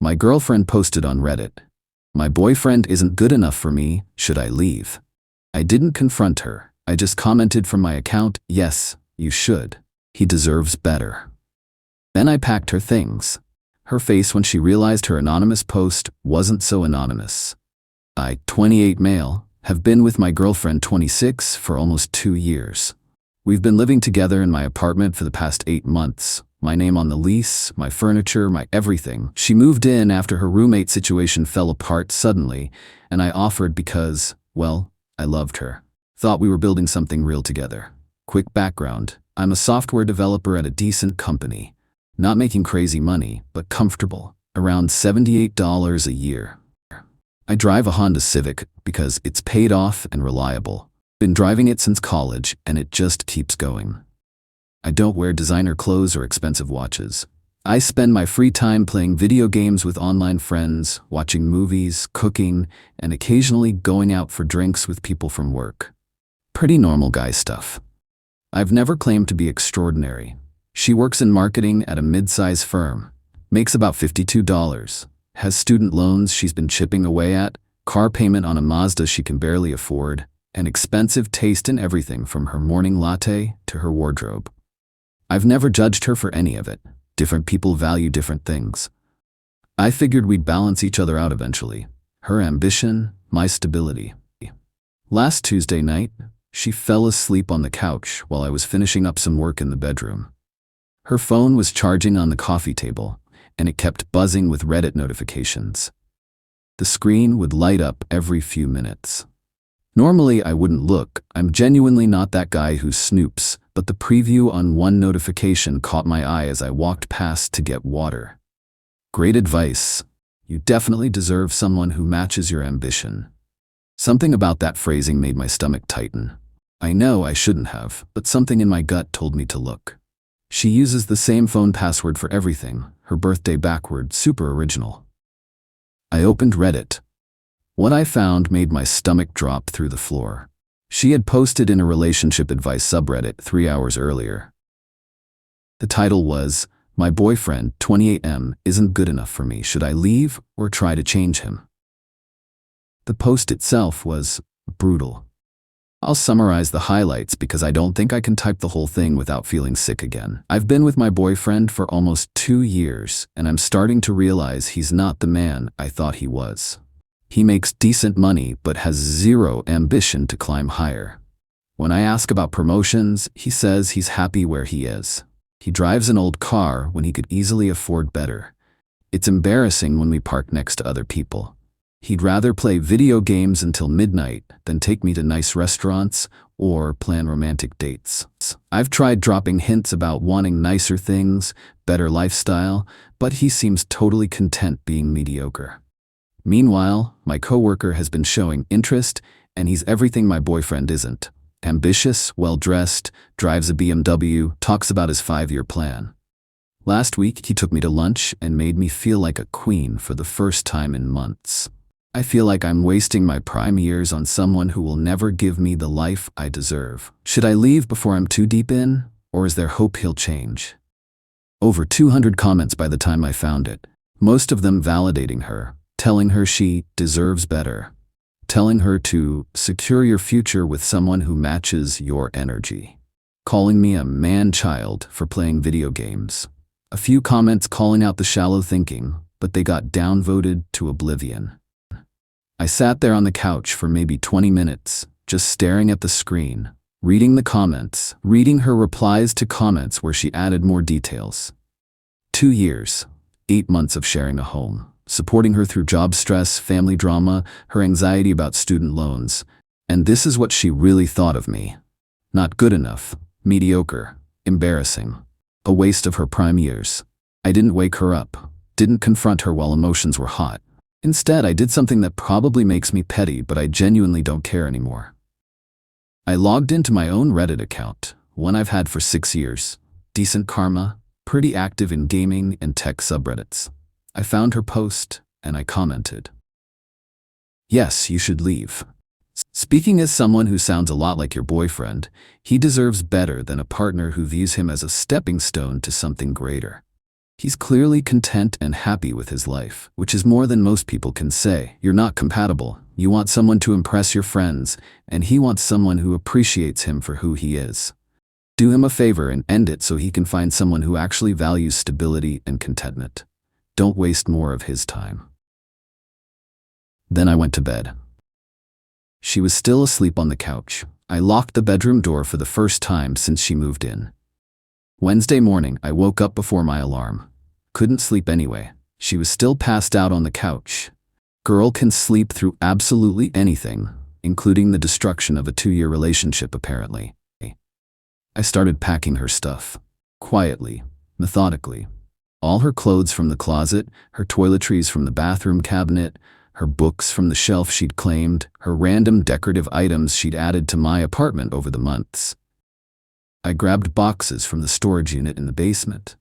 My girlfriend posted on Reddit, "My boyfriend isn't good enough for me, should I leave?" I didn't confront her. I just commented from my account, "Yes, you should. He deserves better." Then I packed her things. Her face when she realized her anonymous post wasn't so anonymous. I, 28 male, have been with my girlfriend 26 for almost 2 years. We've been living together in my apartment for the past 8 months. My name on the lease, my furniture, my everything. She moved in after her roommate situation fell apart suddenly, and I offered because, well, I loved her. Thought we were building something real together. Quick background, I'm a software developer at a decent company. Not making crazy money, but comfortable. Around $78 a year. I drive a Honda Civic because it's paid off and reliable. Been driving it since college, and it just keeps going. I don't wear designer clothes or expensive watches. I spend my free time playing video games with online friends, watching movies, cooking, and occasionally going out for drinks with people from work. Pretty normal guy stuff. I've never claimed to be extraordinary. She works in marketing at a mid-size firm, makes about $52, has student loans she's been chipping away at, car payment on a Mazda she can barely afford, and expensive taste in everything from her morning latte to her wardrobe. I've never judged her for any of it. Different people value different things. I figured we'd balance each other out eventually. Her ambition, my stability. Last Tuesday night, she fell asleep on the couch while I was finishing up some work in the bedroom. Her phone was charging on the coffee table, and it kept buzzing with Reddit notifications. The screen would light up every few minutes. Normally I wouldn't look, I'm genuinely not that guy who snoops, but the preview on one notification caught my eye as I walked past to get water. Great advice. You definitely deserve someone who matches your ambition. Something about that phrasing made my stomach tighten. I know I shouldn't have, but something in my gut told me to look. She uses the same phone password for everything, her birthday backward, super original. I opened Reddit. What I found made my stomach drop through the floor. She had posted in a relationship advice subreddit 3 hours earlier. The title was, "My boyfriend, 28M, isn't good enough for me. Should I leave or try to change him?" The post itself was brutal. I'll summarize the highlights because I don't think I can type the whole thing without feeling sick again. I've been with my boyfriend for almost 2 years, and I'm starting to realize he's not the man I thought he was. He makes decent money but has zero ambition to climb higher. When I ask about promotions, he says he's happy where he is. He drives an old car when he could easily afford better. It's embarrassing when we park next to other people. He'd rather play video games until midnight than take me to nice restaurants or plan romantic dates. I've tried dropping hints about wanting nicer things, better lifestyle, but he seems totally content being mediocre. Meanwhile, my coworker has been showing interest, and he's everything my boyfriend isn't. Ambitious, well-dressed, drives a BMW, talks about his 5-year plan. Last week, he took me to lunch and made me feel like a queen for the first time in months. I feel like I'm wasting my prime years on someone who will never give me the life I deserve. Should I leave before I'm too deep in, or is there hope he'll change? Over 200 comments by the time I found it, most of them validating her, telling her she deserves better, telling her to secure your future with someone who matches your energy, calling me a man-child for playing video games. A few comments calling out the shallow thinking, but they got downvoted to oblivion. I sat there on the couch for maybe 20 minutes, just staring at the screen, reading the comments, reading her replies to comments where she added more details. 2 years, 8 months of sharing a home, supporting her through job stress, family drama, her anxiety about student loans. And this is what she really thought of me. Not good enough, mediocre, embarrassing, a waste of her prime years. I didn't wake her up, didn't confront her while emotions were hot. Instead, I did something that probably makes me petty, but I genuinely don't care anymore. I logged into my own Reddit account, one I've had for 6 years. Decent karma, pretty active in gaming and tech subreddits. I found her post, and I commented. Yes, you should leave. Speaking as someone who sounds a lot like your boyfriend, he deserves better than a partner who views him as a stepping stone to something greater. He's clearly content and happy with his life, which is more than most people can say. You're not compatible. You want someone to impress your friends, and he wants someone who appreciates him for who he is. Do him a favor and end it so he can find someone who actually values stability and contentment. Don't waste more of his time. Then I went to bed. She was still asleep on the couch. I locked the bedroom door for the first time since she moved in. Wednesday morning, I woke up before my alarm. Couldn't sleep anyway. She was still passed out on the couch. Girl can sleep through absolutely anything, including the destruction of a 2-year relationship apparently. I started packing her stuff. Quietly, methodically. All her clothes from the closet, her toiletries from the bathroom cabinet, her books from the shelf she'd claimed, her random decorative items she'd added to my apartment over the months. I grabbed boxes from the storage unit in the basement.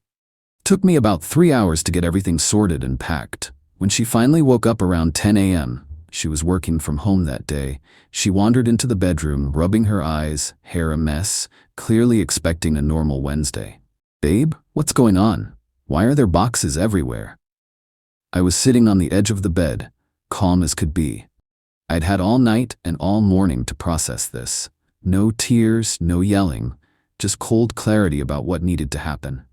Took me about 3 hours to get everything sorted and packed. When she finally woke up around 10 a.m., she was working from home that day, she wandered into the bedroom, rubbing her eyes, hair a mess, clearly expecting a normal Wednesday. "Babe, what's going on? Why are there boxes everywhere?" I was sitting on the edge of the bed, calm as could be. I'd had all night and all morning to process this. No tears, no yelling, just cold clarity about what needed to happen.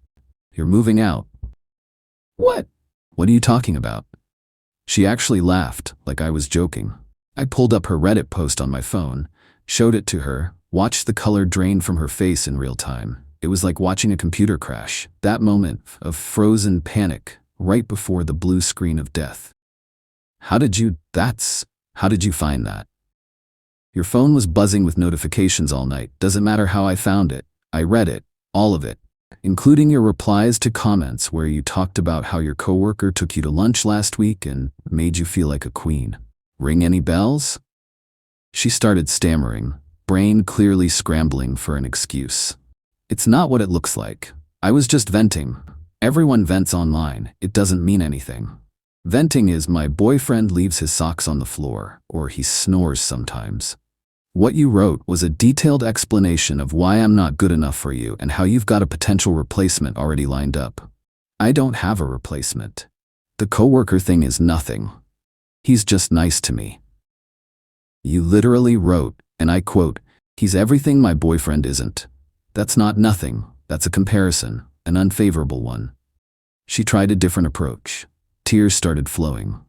"You're moving out." "What? What are you talking about?" She actually laughed, like I was joking. I pulled up her Reddit post on my phone, showed it to her, watched the color drain from her face in real time. It was like watching a computer crash, that moment of frozen panic, right before the blue screen of death. How did you find that?" "Your phone was buzzing with notifications all night. Doesn't matter how I found it. I read it, all of it, including your replies to comments where you talked about how your coworker took you to lunch last week and made you feel like a queen. Ring any bells?" She started stammering, brain clearly scrambling for an excuse. "It's not what it looks like. I was just venting. Everyone vents online. It doesn't mean anything. Venting is my boyfriend leaves his socks on the floor, or he snores sometimes. What you wrote was a detailed explanation of why I'm not good enough for you and how you've got a potential replacement already lined up. I don't have a replacement. The coworker thing is nothing. He's just nice to me." You literally wrote, and I quote, "He's everything my boyfriend isn't." That's not nothing. That's a comparison, an unfavorable one. She tried a different approach. Tears started flowing.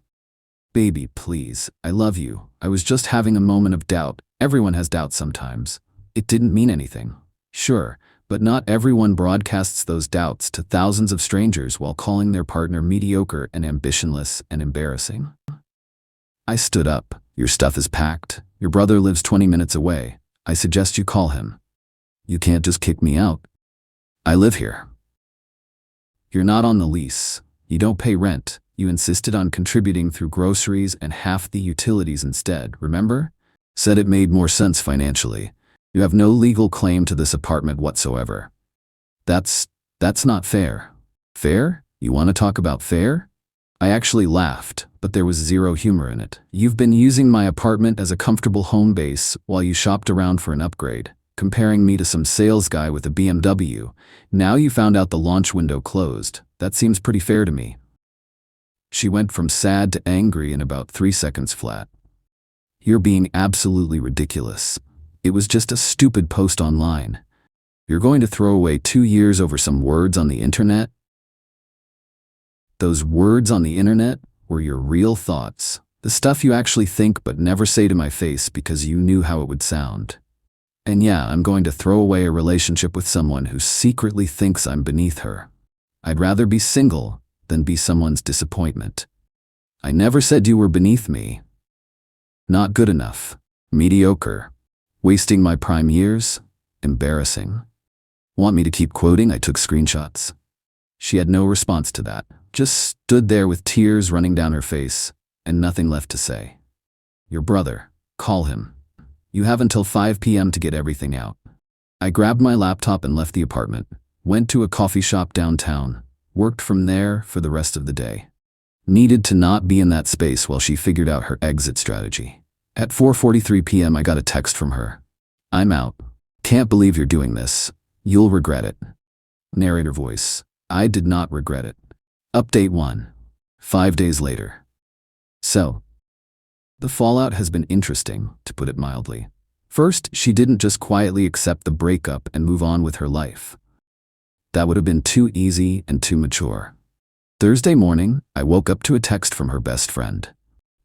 "Baby, please, I love you. I was just having a moment of doubt. Everyone has doubts sometimes. It didn't mean anything. Sure, but not everyone broadcasts those doubts to thousands of strangers while calling their partner mediocre and ambitionless and embarrassing." I stood up. "Your stuff is packed. Your brother lives 20 minutes away. I suggest you call him. You can't just kick me out. I live here." "You're not on the lease. You don't pay rent. You insisted on contributing through groceries and half the utilities instead, remember? Said it made more sense financially. You have no legal claim to this apartment whatsoever. That's not fair." "Fair? You want to talk about fair?" I actually laughed, but there was zero humor in it. "You've been using my apartment as a comfortable home base while you shopped around for an upgrade, comparing me to some sales guy with a BMW. Now you found out the launch window closed. That seems pretty fair to me." She went from sad to angry in about 3 seconds flat. "You're being absolutely ridiculous. It was just a stupid post online. You're going to throw away 2 years over some words on the internet?" Those words on the internet were your real thoughts, the stuff you actually think but never say to my face because you knew how it would sound. And yeah, I'm going to throw away a relationship with someone who secretly thinks I'm beneath her. I'd rather be single than be someone's disappointment. I never said you were beneath me. Not good enough. Mediocre. Wasting my prime years. Embarrassing. Want me to keep quoting? I took screenshots. She had no response to that. Just stood there with tears running down her face and nothing left to say. "Your brother. Call him. You have until 5 p.m. to get everything out." I grabbed my laptop and left the apartment. Went to a coffee shop downtown. Worked from there for the rest of the day. Needed to not be in that space while she figured out her exit strategy. At 4:43 p.m. I got a text from her. "I'm out. Can't believe you're doing this. You'll regret it." Narrator voice. I did not regret it. Update 1. 5 days later. So, the fallout has been interesting, to put it mildly. First, she didn't just quietly accept the breakup and move on with her life. That would have been too easy and too mature. Thursday morning, I woke up to a text from her best friend.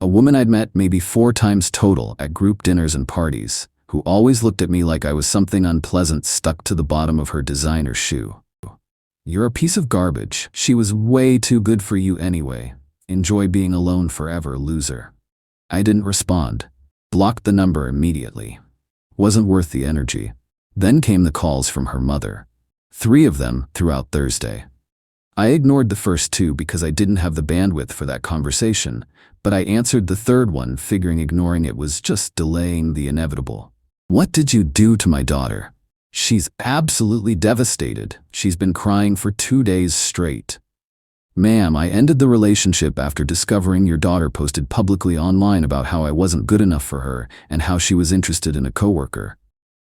A woman I'd met maybe 4 times total at group dinners and parties, who always looked at me like I was something unpleasant stuck to the bottom of her designer shoe. You're a piece of garbage. She was way too good for you anyway. Enjoy being alone forever, loser. I didn't respond. Blocked the number immediately. Wasn't worth the energy. Then came the calls from her mother. 3 of them throughout Thursday. I ignored the first 2 because I didn't have the bandwidth for that conversation, but I answered the third one figuring ignoring it was just delaying the inevitable. What did you do to my daughter? She's absolutely devastated. She's been crying for 2 days straight. Ma'am, I ended the relationship after discovering your daughter posted publicly online about how I wasn't good enough for her and how she was interested in a coworker.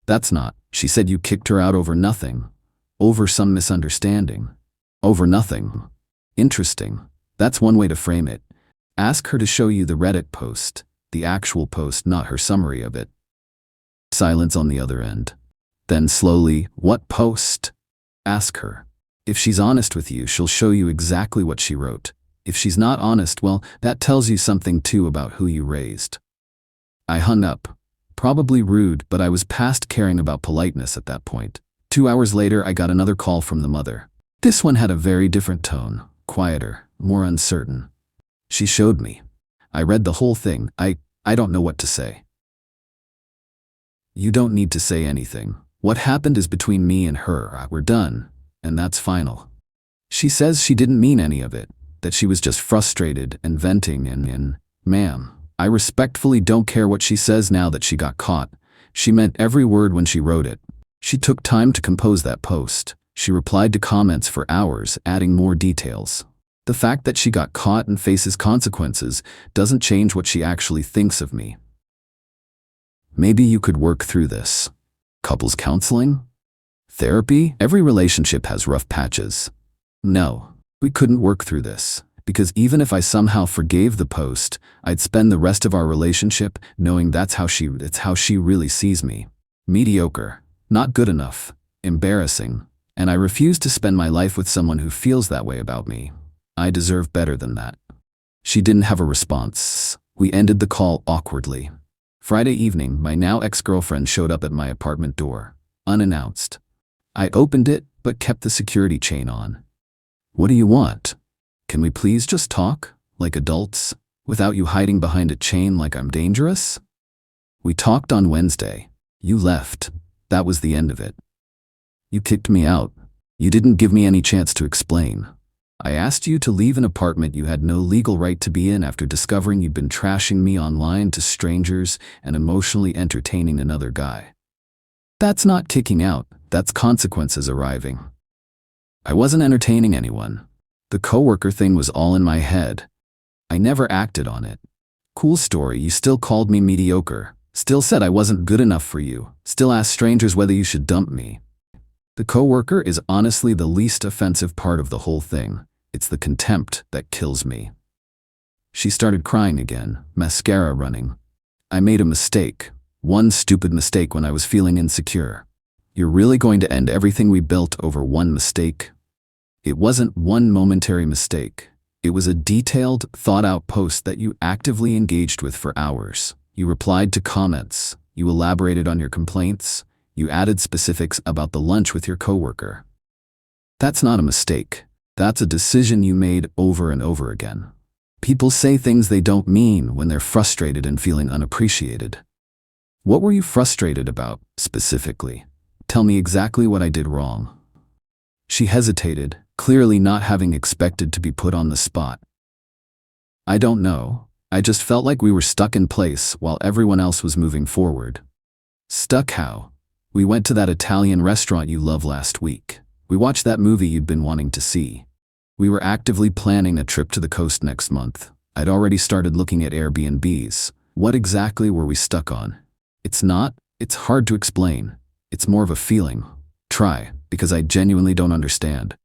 That's not. She said you kicked her out over nothing. Over some misunderstanding. Over nothing. Interesting. That's one way to frame it. Ask her to show you the Reddit post, the actual post, not her summary of it. Silence on the other end. Then slowly, what post? Ask her. If she's honest with you, she'll show you exactly what she wrote. If she's not honest, well, that tells you something too about who you raised. I hung up. Probably rude, but I was past caring about politeness at that point. 2 hours later, I got another call from the mother. This one had a very different tone, quieter, more uncertain. She showed me. I read the whole thing. I don't know what to say. You don't need to say anything. What happened is between me and her. We're done. And that's final. She says she didn't mean any of it, that she was just frustrated and venting and ma'am, I respectfully don't care what she says now that she got caught. She meant every word when she wrote it. She took time to compose that post. She replied to comments for hours, adding more details. The fact that she got caught and faces consequences doesn't change what she actually thinks of me. Maybe you could work through this. Couples counseling? Therapy? Every relationship has rough patches. No, we couldn't work through this, because even if I somehow forgave the post, I'd spend the rest of our relationship knowing it's how she really sees me. Mediocre, not good enough, embarrassing, and I refuse to spend my life with someone who feels that way about me. I deserve better than that. She didn't have a response. We ended the call awkwardly. Friday evening, my now ex-girlfriend showed up at my apartment door, unannounced. I opened it, but kept the security chain on. What do you want? Can we please just talk, like adults, without you hiding behind a chain like I'm dangerous? We talked on Wednesday. You left. That was the end of it. You kicked me out. You didn't give me any chance to explain. I asked you to leave an apartment you had no legal right to be in after discovering you'd been trashing me online to strangers and emotionally entertaining another guy. That's not kicking out. That's consequences arriving. I wasn't entertaining anyone. The coworker thing was all in my head. I never acted on it. Cool story, you still called me mediocre. Still said I wasn't good enough for you. Still asked strangers whether you should dump me. The coworker is honestly the least offensive part of the whole thing. It's the contempt that kills me. She started crying again, mascara running. I made a mistake. One stupid mistake when I was feeling insecure. You're really going to end everything we built over one mistake? It wasn't one momentary mistake. It was a detailed, thought-out post that you actively engaged with for hours. You replied to comments. You elaborated on your complaints. You added specifics about the lunch with your coworker. That's not a mistake. That's a decision you made over and over again. People say things they don't mean when they're frustrated and feeling unappreciated. What were you frustrated about, specifically? Tell me exactly what I did wrong. She hesitated, clearly not having expected to be put on the spot. I don't know. I just felt like we were stuck in place while everyone else was moving forward. Stuck how? We went to that Italian restaurant you love last week. We watched that movie you'd been wanting to see. We were actively planning a trip to the coast next month. I'd already started looking at Airbnbs. What exactly were we stuck on? It's hard to explain. It's more of a feeling. Try, because I genuinely don't understand.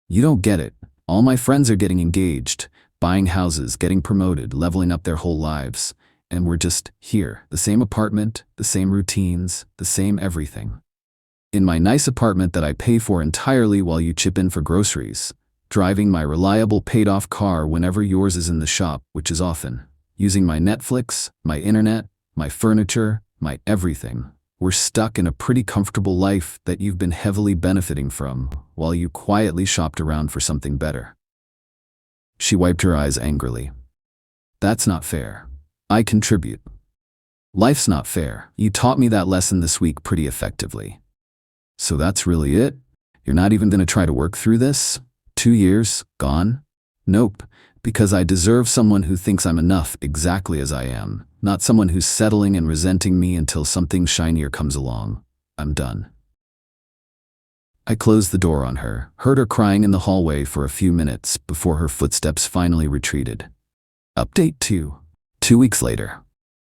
You don't get it. All my friends are getting engaged, buying houses, getting promoted, leveling up their whole lives. And we're just here, the same apartment, the same routines, the same everything. In my nice apartment that I pay for entirely while you chip in for groceries, driving my reliable paid-off car whenever yours is in the shop, which is often, using my Netflix, my internet, my furniture, my everything. We're stuck in a pretty comfortable life that you've been heavily benefiting from while you quietly shopped around for something better. She wiped her eyes angrily. That's not fair. I contribute. Life's not fair. You taught me that lesson this week pretty effectively. So that's really it? You're not even gonna try to work through this? 2 years, gone? Nope, because I deserve someone who thinks I'm enough exactly as I am, not someone who's settling and resenting me until something shinier comes along. I'm done. I closed the door on her, heard her crying in the hallway for a few minutes before her footsteps finally retreated. Update 2. 2 weeks later.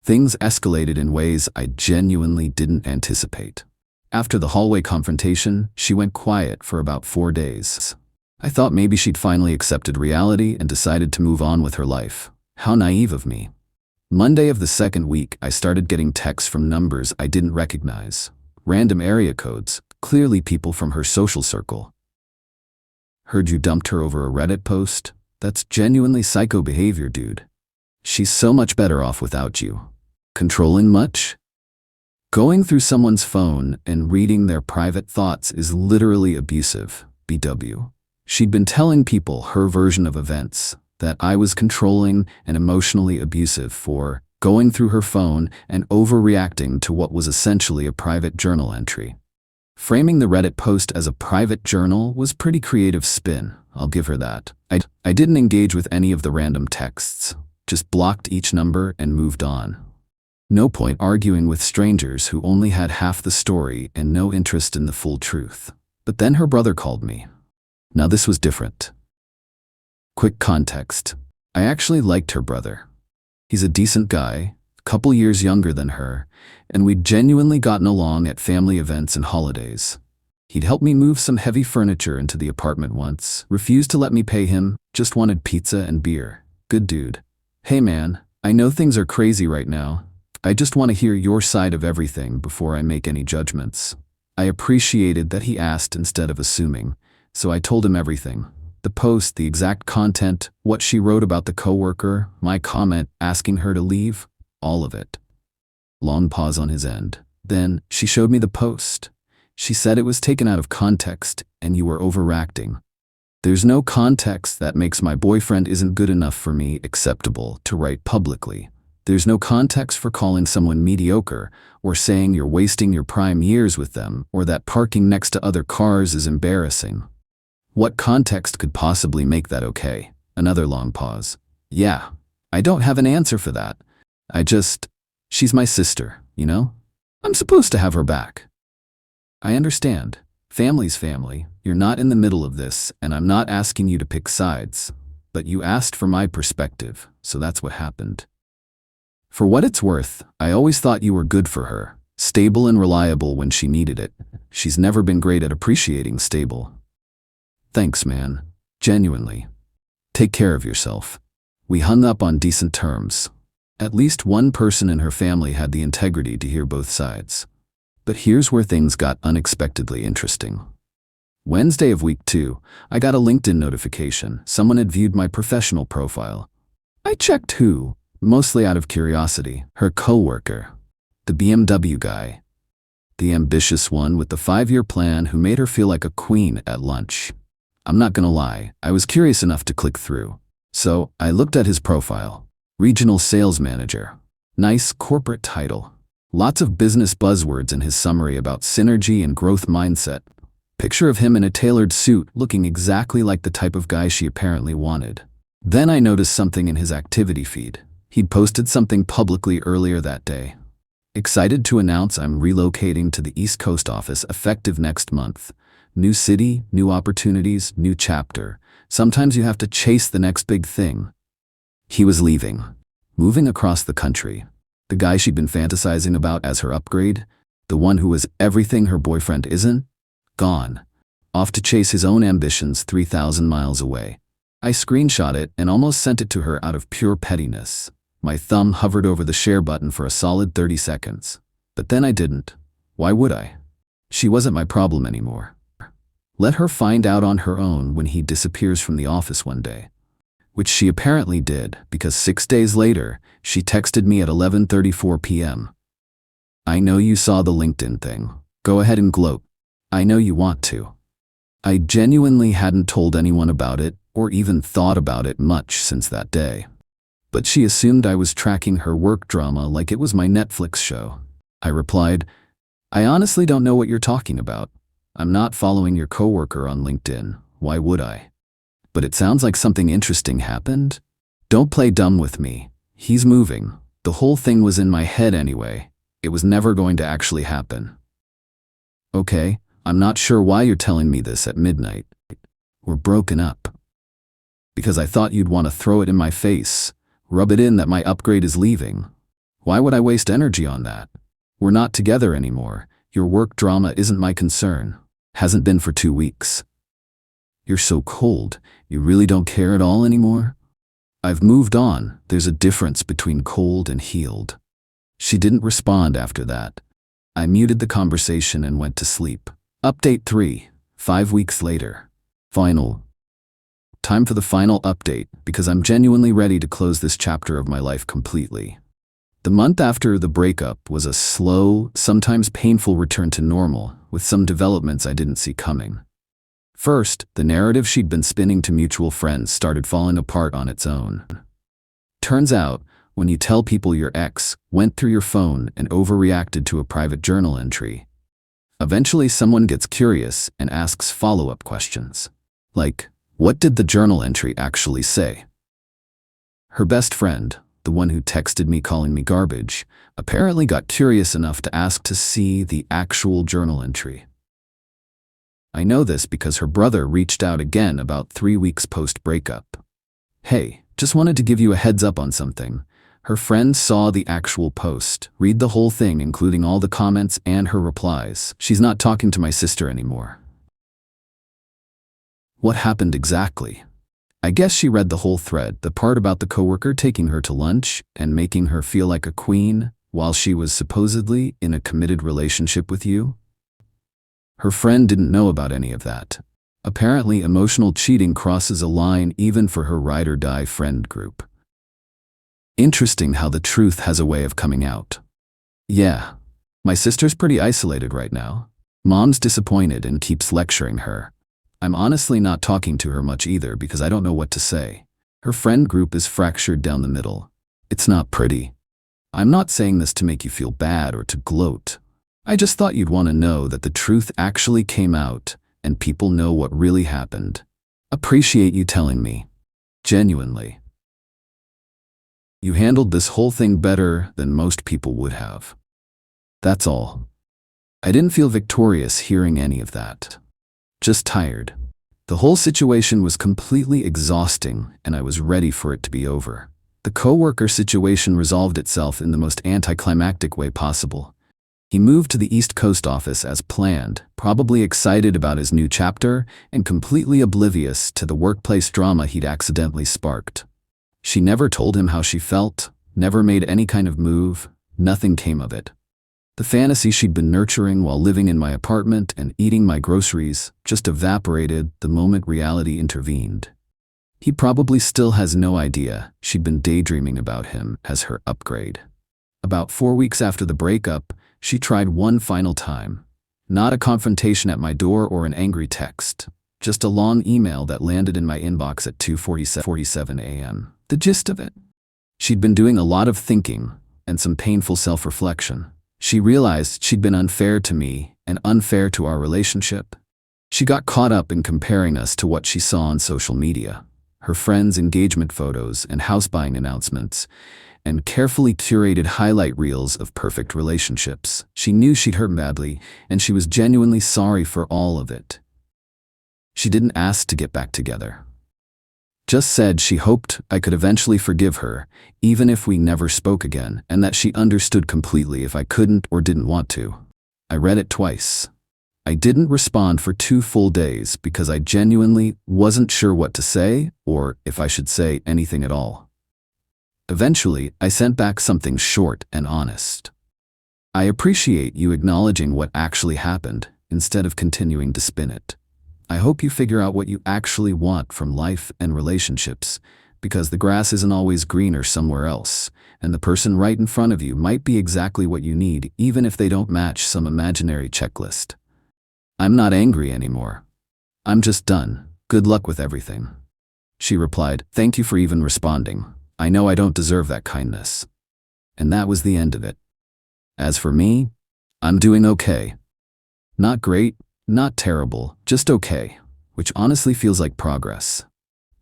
Things escalated in ways I genuinely didn't anticipate. After the hallway confrontation, she went quiet for about 4 days. I thought maybe she'd finally accepted reality and decided to move on with her life. How naive of me. Monday of the second week, I started getting texts from numbers I didn't recognize. Random area codes, clearly people from her social circle. Heard you dumped her over a Reddit post? That's genuinely psycho behavior, dude. She's so much better off without you. Controlling much? Going through someone's phone and reading their private thoughts is literally abusive, BW. She'd been telling people her version of events, that I was controlling and emotionally abusive for going through her phone and overreacting to what was essentially a private journal entry. Framing the Reddit post as a private journal was pretty creative spin, I'll give her that. I didn't engage with any of the random texts, just blocked each number and moved on. No point arguing with strangers who only had half the story and no interest in the full truth. But then her brother called me. Now this was different. Quick context. I actually liked her brother. He's a decent guy, a couple years younger than her, and we'd genuinely gotten along at family events and holidays. He'd helped me move some heavy furniture into the apartment once, refused to let me pay him, just wanted pizza and beer. Good dude. Hey man, I know things are crazy right now. I just want to hear your side of everything before I make any judgments. I appreciated that he asked instead of assuming, so I told him everything. The post, the exact content, what she wrote about the coworker, my comment asking her to leave, all of it. Long pause on his end. Then she showed me the post. She said it was taken out of context and you were overreacting. There's no context that makes my boyfriend isn't good enough for me acceptable to write publicly. There's no context for calling someone mediocre or saying you're wasting your prime years with them or that parking next to other cars is embarrassing. What context could possibly make that okay? Another long pause. Yeah, I don't have an answer for that. She's my sister, you know? I'm supposed to have her back. I understand. Family's family. You're not in the middle of this, and I'm not asking you to pick sides. But you asked for my perspective, so that's what happened. For what it's worth, I always thought you were good for her, stable and reliable when she needed it. She's never been great at appreciating stable. Thanks, man. Genuinely. Take care of yourself. We hung up on decent terms. At least one person in her family had the integrity to hear both sides. But here's where things got unexpectedly interesting. Wednesday of week 2, I got a LinkedIn notification. Someone had viewed my professional profile. I checked who. Mostly out of curiosity, her coworker, the BMW guy, the ambitious one with the 5-year plan who made her feel like a queen at lunch. I'm not gonna lie, I was curious enough to click through. So I looked at his profile. Regional Sales Manager. Nice corporate title. Lots of business buzzwords in his summary about synergy and growth mindset. Picture of him in a tailored suit looking exactly like the type of guy she apparently wanted. Then I noticed something in his activity feed. He'd posted something publicly earlier that day. Excited to announce I'm relocating to the East Coast office effective next month. New city, new opportunities, new chapter. Sometimes you have to chase the next big thing. He was leaving. Moving across the country. The guy she'd been fantasizing about as her upgrade. The one who was everything her boyfriend isn't. Gone. Off to chase his own ambitions 3,000 miles away. I screenshot it and almost sent it to her out of pure pettiness. My thumb hovered over the share button for a solid 30 seconds. But then I didn't. Why would I? She wasn't my problem anymore. Let her find out on her own when he disappears from the office one day. Which she apparently did, because 6 days later, she texted me at 11:34 p.m. I know you saw the LinkedIn thing. Go ahead and gloat. I know you want to. I genuinely hadn't told anyone about it, or even thought about it much since that day. But she assumed I was tracking her work drama like it was my Netflix show. I replied, I honestly don't know what you're talking about. I'm not following your coworker on LinkedIn. Why would I? But it sounds like something interesting happened. Don't play dumb with me. He's moving. The whole thing was in my head anyway. It was never going to actually happen. Okay, I'm not sure why you're telling me this at midnight. We're broken up. Because I thought you'd want to throw it in my face, rub it in that my upgrade is leaving. Why would I waste energy on that? We're not together anymore. Your work drama isn't my concern. Hasn't been for 2 weeks. You're so cold. You really don't care at all anymore? I've moved on. There's a difference between cold and healed. She didn't respond after that. I muted the conversation and went to sleep. Update 3, 5 weeks later. Final. Time for the final update, because I'm genuinely ready to close this chapter of my life completely. The month after the breakup was a slow, sometimes painful return to normal, with some developments I didn't see coming. First, the narrative she'd been spinning to mutual friends started falling apart on its own. Turns out, when you tell people your ex went through your phone and overreacted to a private journal entry, eventually someone gets curious and asks follow-up questions. Like, what did the journal entry actually say? Her best friend, the one who texted me calling me garbage, apparently got curious enough to ask to see the actual journal entry. I know this because her brother reached out again about 3 weeks post-breakup. Hey, just wanted to give you a heads up on something. Her friend saw the actual post. Read the whole thing, including all the comments and her replies. She's not talking to my sister anymore. What happened exactly? I guess she read the whole thread, the part about the coworker taking her to lunch and making her feel like a queen while she was supposedly in a committed relationship with you. Her friend didn't know about any of that. Apparently, emotional cheating crosses a line even for her ride-or-die friend group. Interesting how the truth has a way of coming out. Yeah, my sister's pretty isolated right now. Mom's disappointed and keeps lecturing her. I'm honestly not talking to her much either because I don't know what to say. Her friend group is fractured down the middle. It's not pretty. I'm not saying this to make you feel bad or to gloat. I just thought you'd want to know that the truth actually came out and people know what really happened. Appreciate you telling me. Genuinely. You handled this whole thing better than most people would have. That's all. I didn't feel victorious hearing any of that. Just tired. The whole situation was completely exhausting and I was ready for it to be over. The coworker situation resolved itself in the most anticlimactic way possible. He moved to the East Coast office as planned, probably excited about his new chapter and completely oblivious to the workplace drama he'd accidentally sparked. She never told him how she felt, never made any kind of move, nothing came of it. The fantasy she'd been nurturing while living in my apartment and eating my groceries just evaporated the moment reality intervened. He probably still has no idea she'd been daydreaming about him as her upgrade. About 4 weeks after the breakup, she tried one final time. Not a confrontation at my door or an angry text, just a long email that landed in my inbox at 2:47 a.m. The gist of it? She'd been doing a lot of thinking and some painful self-reflection. She realized she'd been unfair to me and unfair to our relationship. She got caught up in comparing us to what she saw on social media, her friends' engagement photos and house buying announcements, and carefully curated highlight reels of perfect relationships. She knew she'd hurt badly, and she was genuinely sorry for all of it. She didn't ask to get back together. Just said she hoped I could eventually forgive her, even if we never spoke again, and that she understood completely if I couldn't or didn't want to. I read it twice. I didn't respond for 2 full days because I genuinely wasn't sure what to say or if I should say anything at all. Eventually, I sent back something short and honest. I appreciate you acknowledging what actually happened instead of continuing to spin it. I hope you figure out what you actually want from life and relationships, because the grass isn't always greener somewhere else, and the person right in front of you might be exactly what you need even if they don't match some imaginary checklist. I'm not angry anymore. I'm just done. Good luck with everything. She replied, "Thank you for even responding. I know I don't deserve that kindness." And that was the end of it. As for me, I'm doing okay. Not great, not terrible, just okay, which honestly feels like progress.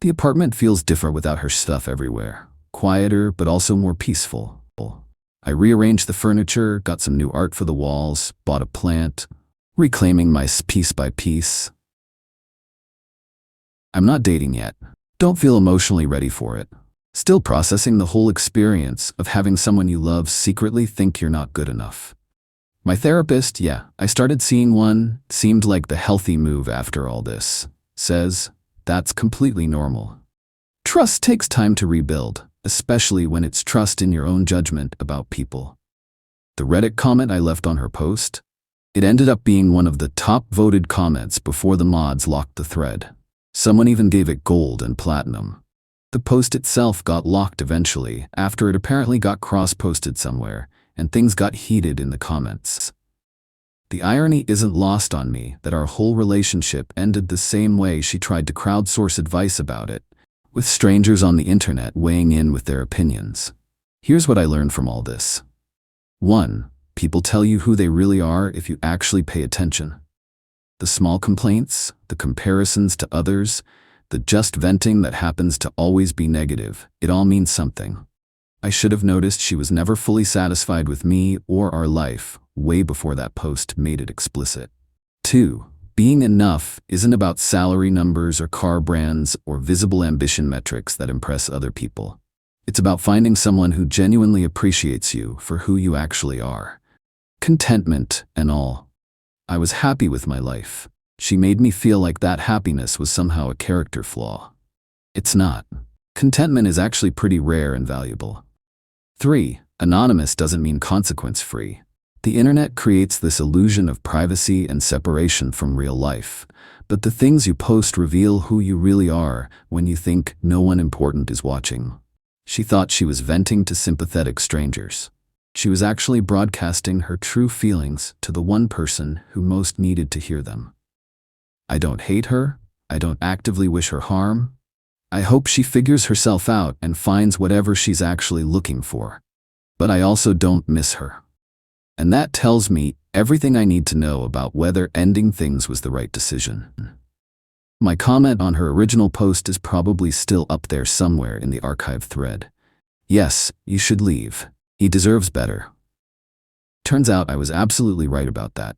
The apartment feels different without her stuff everywhere. Quieter, but also more peaceful. I rearranged the furniture, got some new art for the walls, bought a plant, reclaiming my piece by piece. I'm not dating yet. Don't feel emotionally ready for it. Still processing the whole experience of having someone you love secretly think you're not good enough. My therapist, I started seeing one, seemed like the healthy move after all this, says, that's completely normal. Trust takes time to rebuild, especially when it's trust in your own judgment about people. The Reddit comment I left on her post, it ended up being one of the top voted comments before the mods locked the thread. Someone even gave it gold and platinum. The post itself got locked eventually after it apparently got cross-posted somewhere, and things got heated in the comments. The irony isn't lost on me that our whole relationship ended the same way she tried to crowdsource advice about it, with strangers on the internet weighing in with their opinions. Here's what I learned from all this. 1. People tell you who they really are if you actually pay attention. The small complaints, the comparisons to others, the just venting that happens to always be negative, it all means something. I should have noticed she was never fully satisfied with me or our life way before that post made it explicit. 2. Being enough isn't about salary numbers or car brands or visible ambition metrics that impress other people. It's about finding someone who genuinely appreciates you for who you actually are. Contentment and all. I was happy with my life. She made me feel like that happiness was somehow a character flaw. It's not. Contentment is actually pretty rare and valuable. 3. Anonymous doesn't mean consequence-free. The internet creates this illusion of privacy and separation from real life, but the things you post reveal who you really are when you think no one important is watching. She thought she was venting to sympathetic strangers. She was actually broadcasting her true feelings to the one person who most needed to hear them. I don't hate her. I don't actively wish her harm. I hope she figures herself out and finds whatever she's actually looking for. But I also don't miss her. And that tells me everything I need to know about whether ending things was the right decision. My comment on her original post is probably still up there somewhere in the archive thread. Yes, you should leave. He deserves better. Turns out I was absolutely right about that.